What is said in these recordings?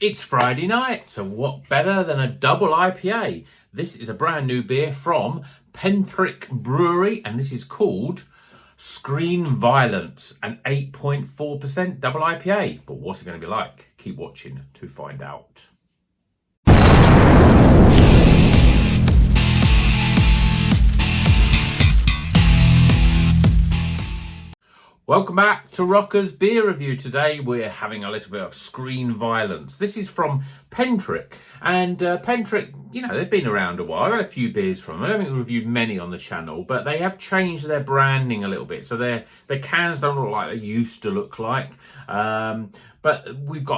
It's Friday night, so what better than a double IPA? This is a brand new beer from Pentrich Brewery, and this is called Screen Violence, an 8.4% double IPA. But what's it going to be like? Keep watching to find out. Welcome back to Rocker's Beer Review. Today we're having a little bit of Screen Violence. This is from Pentrich, and Pentrich, you know, they've been around a while. I've had a few beers from them. I don't think we've reviewed many on the channel, but they have changed their branding a little bit. So their cans don't look like they used to look like. But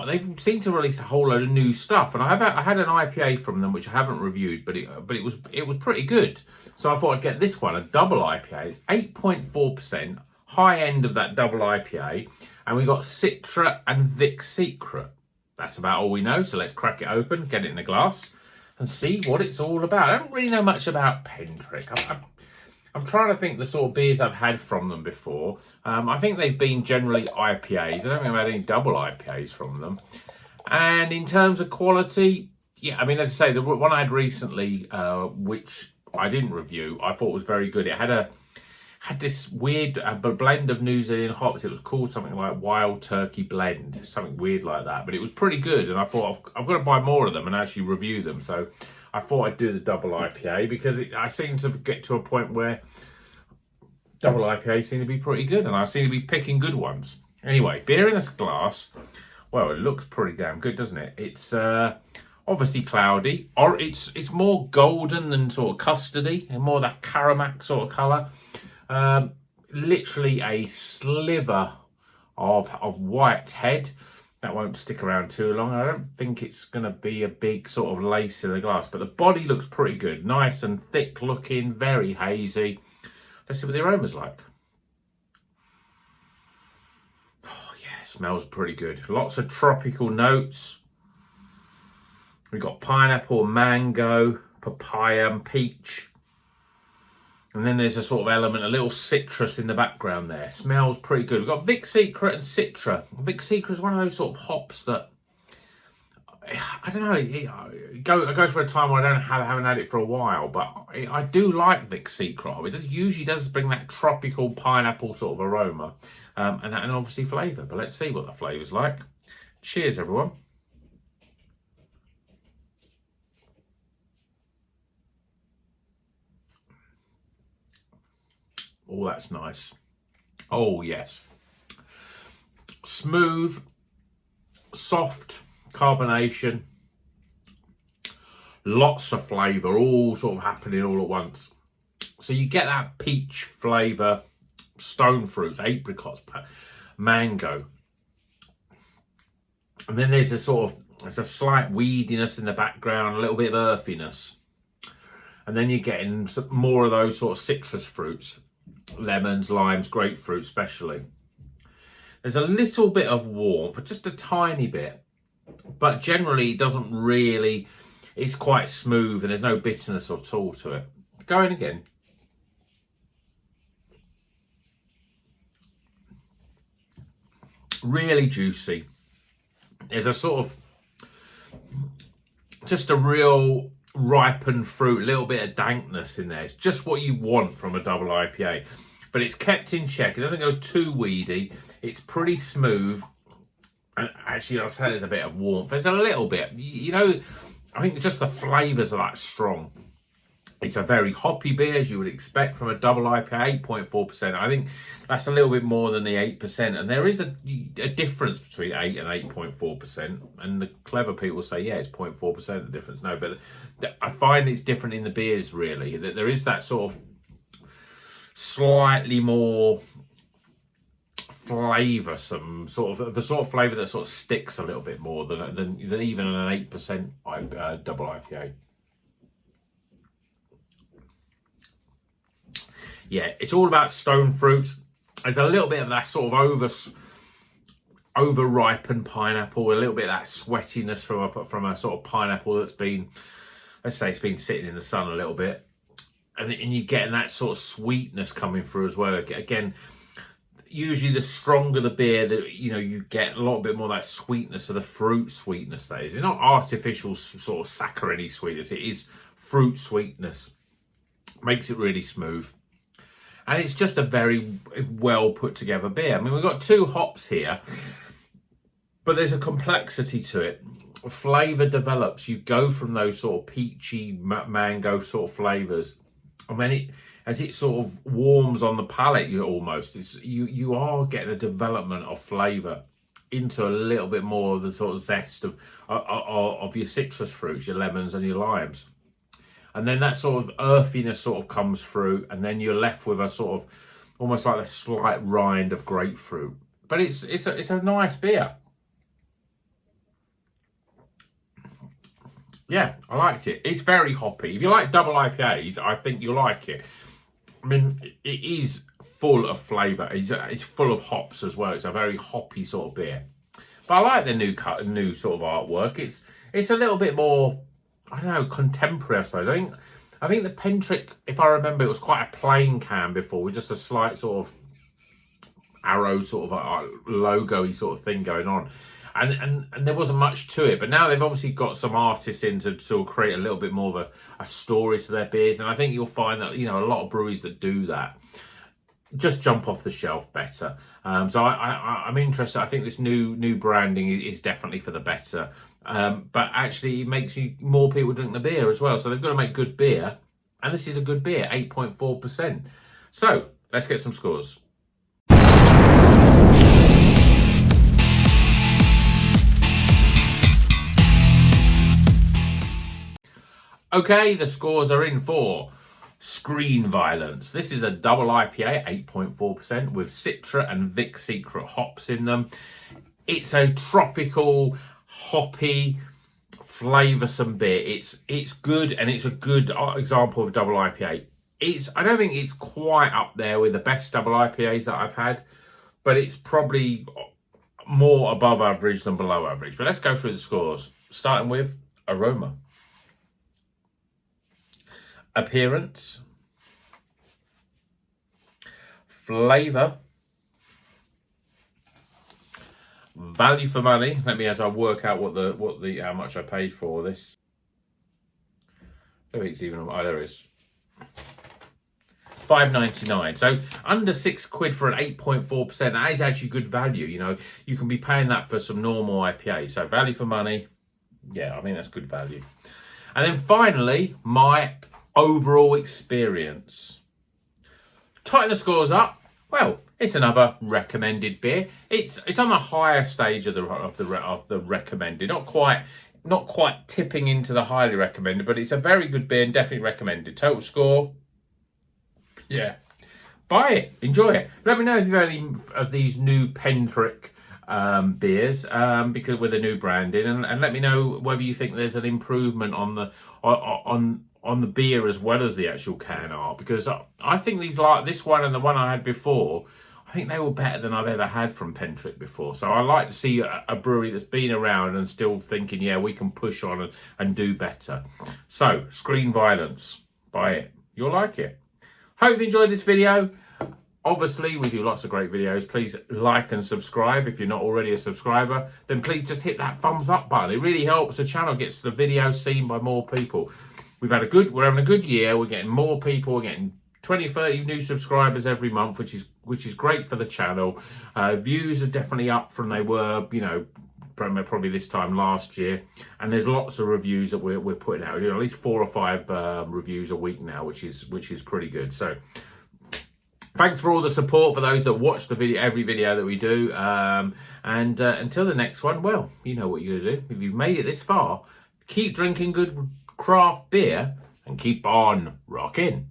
they've seemed to release a whole load of new stuff, and I had an IPA from them which I haven't reviewed, but it was pretty good. So I thought I'd get this one, a double IPA. It's 8.4%. High end of that double IPA, and we got Citra and Vic Secret. That's about all we know, so let's crack it open, get it in the glass, and see what it's all about. I don't really know much about Pentrich. I'm trying to think the sort of beers I've had from them before. I think they've been generally IPAs. I don't think I've had any double IPAs from them. And in terms of quality, yeah, I mean, as I say, the one I had recently, which I didn't review, I thought was very good. It had this weird blend of New Zealand hops. It was called something like Wild Turkey Blend, something weird like that. But it was pretty good, and I thought I've got to buy more of them and actually review them. So I thought I'd do the double IPA because I seem to get to a point where double IPAs seem to be pretty good, and I seem to be picking good ones. Anyway, beer in this glass. Well, it looks pretty damn good, doesn't it? It's obviously cloudy, or it's more golden than sort of custardy, and more that Caramac sort of colour. Literally a sliver of white head. That won't stick around too long. I don't think it's going to be a big sort of lace in the glass, but the body looks pretty good. Nice and thick looking, very hazy. Let's see what the aroma's like. Oh yeah, it smells pretty good. Lots of tropical notes. We've got pineapple, mango, papaya and peach. And then there's a sort of element, a little citrus in the background there. Smells pretty good. We've got Vic Secret and Citra. Vic Secret is one of those sort of hops that, I don't know, I go for a time where I haven't had it for a while, but I do like Vic Secret. It usually does bring that tropical pineapple sort of aroma and obviously flavour. But let's see what the flavour's like. Cheers, everyone. Oh, that's nice. Oh, yes. Smooth, soft carbonation. Lots of flavour, all sort of happening all at once. So you get that peach flavour, stone fruits, apricots, mango. And then there's a slight weediness in the background, a little bit of earthiness. And then you're getting some more of those sort of citrus fruits. Lemons, limes, grapefruit especially. There's a little bit of warmth, just a tiny bit, but generally it doesn't really, it's quite smooth and there's no bitterness at all to it. Going again. Really juicy. There's a sort of, just a real ripened fruit, a little bit of dankness in there. It's just what you want from a double IPA, but it's kept in check. It doesn't go too weedy. It's pretty smooth, and actually I'll say there's a bit of warmth. There's a little bit, you know, I think just the flavours are that strong. It's a very hoppy beer, as you would expect from a double IPA, 8.4%. I think that's a little bit more than the 8%. And there is a difference between 8 and 8.4%. And the clever people say, yeah, it's 0.4% the difference. No, but I find it's different in the beers, really. That there is that sort of slightly more flavoursome, the sort of flavour that sort of sticks a little bit more than even an 8% double IPA. Yeah, it's all about stone fruits. There's a little bit of that sort of over-ripened pineapple, a little bit of that sweatiness from a sort of pineapple that's been, let's say it's been sitting in the sun a little bit. And you're getting that sort of sweetness coming through as well. Again, usually the stronger the beer, that you get a little bit more of that sweetness, of the fruit sweetness. That is, it's not artificial sort of saccharine sweetness. It is fruit sweetness. Makes it really smooth, and it's just a very well put together beer. I mean, we've got 2 hops here, but there's a complexity to it. Flavor develops. You go from those sort of peachy mango sort of flavors, and then as it sort of warms on the palate, you are getting a development of flavor into a little bit more of the sort of zest of your citrus fruits, your lemons and your limes. And then that sort of earthiness sort of comes through, and then you're left with a sort of almost like a slight rind of grapefruit. But it's a nice beer. Yeah, I liked it. It's very hoppy. If you like double IPAs, I think you'll like it. I mean, it is full of flavour. It's full of hops as well. It's a very hoppy sort of beer. But I like the new sort of artwork. It's a little bit more, I don't know, contemporary, I suppose. I think the Pentrich, if I remember, it was quite a plain can before, with just a slight sort of arrow, sort of a logo-y sort of thing going on. And there wasn't much to it, but now they've obviously got some artists in to sort of create a little bit more of a story to their beers, and I think you'll find that a lot of breweries that do that just jump off the shelf better. So I'm interested. I think this new branding is definitely for the better, but actually it makes more people drink the beer as well. So they've got to make good beer, and this is a good beer, 8.4%. So let's get some scores. Okay, the scores are in for Screen Violence. This is a double IPA, 8.4%, with Citra and Vic Secret hops in them. It's a tropical, hoppy, flavoursome beer. It's good, and it's a good example of double IPA. I don't think it's quite up there with the best double IPAs that I've had, but it's probably more above average than below average. But let's go through the scores, starting with aroma. Appearance, flavour, value for money. Let me, as I work out how much I paid for this. I don't think it's even on. There is £5.99. So under £6 for an 8.4%. That is actually good value. You can be paying that for some normal IPA. So value for money. Yeah, I mean that's good value. And then finally, my overall experience. Tighten the scores up. Well, it's another recommended beer. It's on the higher stage of the recommended. Not quite tipping into the highly recommended, but it's a very good beer and definitely recommended. Total score, yeah. Buy it, enjoy it. Let me know if you've had any of these new Pentrich beers, because with the new branding, and let me know whether you think there's an improvement on the beer as well as the actual can art, because I think these, like this one and the one I had before, I think they were better than I've ever had from Pentrich before. So I like to see a brewery that's been around and still thinking, yeah, we can push on and do better. So Screen Violence, buy it, you'll like it. Hope you enjoyed this video. Obviously, we do lots of great videos. Please like and subscribe. If you're not already a subscriber, then please just hit that thumbs up button. It really helps the channel, gets the video seen by more people. We're having a good year. We're getting more people. We're getting 20, 30 new subscribers every month, which is great for the channel. Views are definitely up from they were, probably this time last year. And there's lots of reviews that we're putting out. At least 4 or 5 reviews a week now, which is pretty good. So thanks for all the support for those that watch every video that we do. And until the next one, well, you know what you're gonna do. If you've made it this far, keep drinking good craft beer and keep on rocking.